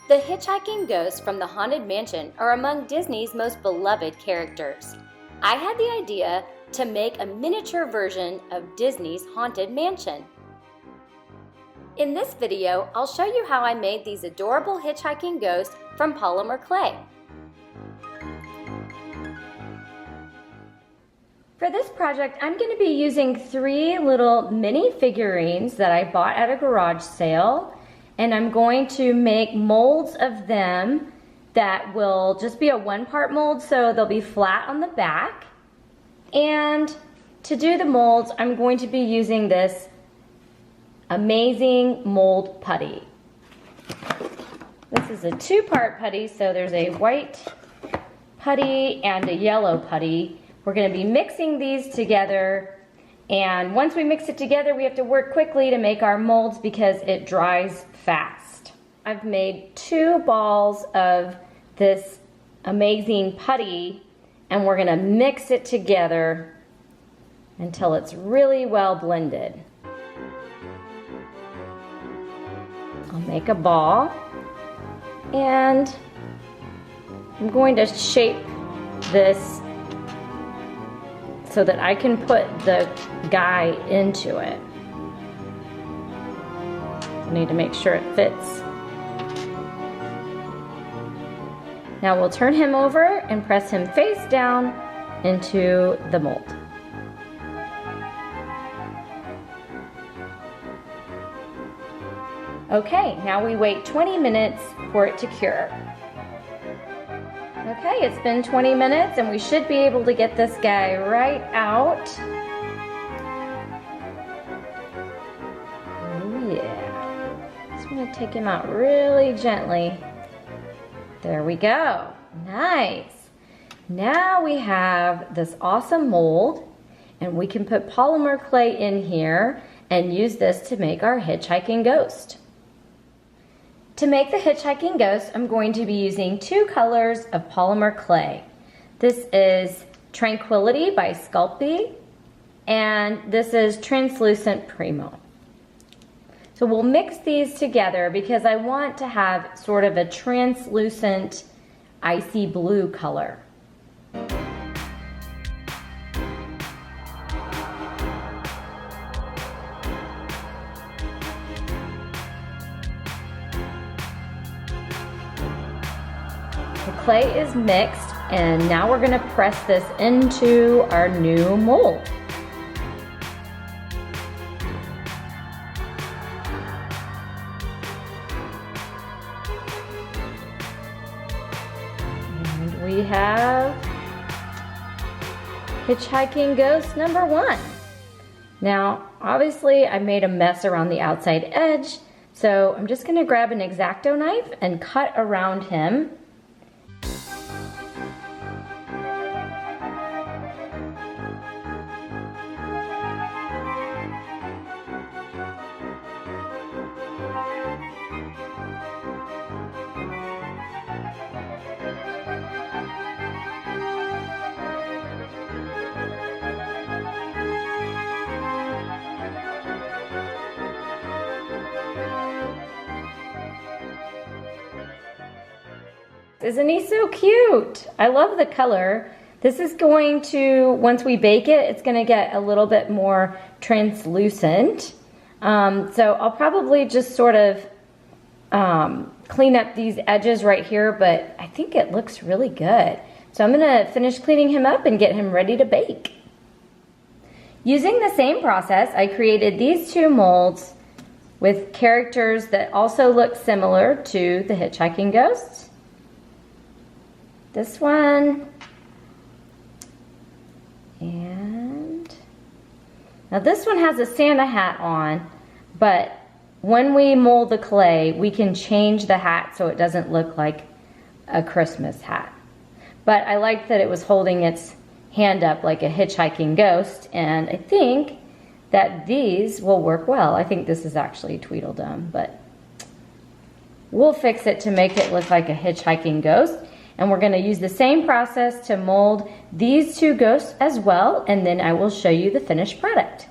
The hitchhiking ghosts from the Haunted Mansion are among Disney's most beloved characters. I had the idea to make a miniature version of Disney's Haunted Mansion. In this video, I'll show you how I made these adorable hitchhiking ghosts from polymer clay. For this project, I'm going to be using 3 little mini figurines that I bought at a garage sale, and I'm going to make molds of them that will just be a 1-part mold, so they'll be flat on the back. And to do the molds, I'm going to be using this amazing mold putty. This is a 2-part putty, so there's a white putty and a yellow putty. We're going to be mixing these together, and once we mix it together, we have to work quickly to make our molds because it dries fast. I've made 2 balls of this amazing putty, and we're going to mix it together until it's really well blended. I'll make a ball, and I'm going to shape this so that I can put the guy into it. I need to make sure it fits. Now we'll turn him over and press him face down into the mold. Okay, now we wait 20 minutes for it to cure. Okay, it's been 20 minutes and we should be able to get this guy right out. Oh yeah. Just want to take him out really gently. There we go. Nice. Now we have this awesome mold, and we can put polymer clay in here and use this to make our hitchhiking ghost. To make the hitchhiking ghost, I'm going to be using 2 colors of polymer clay. This is Tranquility by Sculpey, and this is Translucent Primo. So we'll mix these together because I want to have sort of a translucent icy blue color. The clay is mixed, and now we're going to press this into our new mold. And we have Hitchhiking Ghost number 1. Now, obviously, I made a mess around the outside edge, so I'm just going to grab an X-Acto knife and cut around him. Isn't he so cute? I love the color. This is going to, once we bake it, it's going to get a little bit more translucent. So I'll probably just sort of clean up these edges right here, but I think it looks really good. So I'm going to finish cleaning him up and get him ready to bake. Using the same process, I created these 2 molds with characters that also look similar to the Hitchhiking Ghosts. This one, and now this one has a Santa hat on, but when we mold the clay, we can change the hat so it doesn't look like a Christmas hat. But I liked that it was holding its hand up like a hitchhiking ghost, and I think that these will work well. I think this is actually Tweedledum, but we'll fix it to make it look like a hitchhiking ghost. And we're going to use the same process to mold these 2 ghosts as well, and then I will show you the finished product.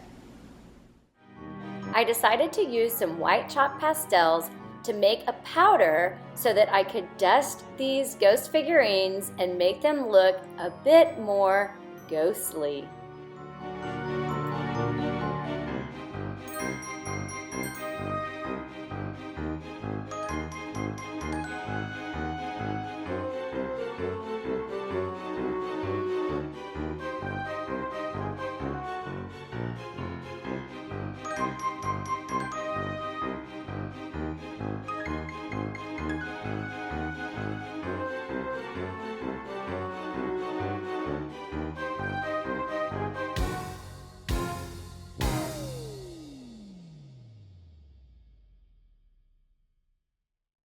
I decided to use some white chalk pastels to make a powder so that I could dust these ghost figurines and make them look a bit more ghostly.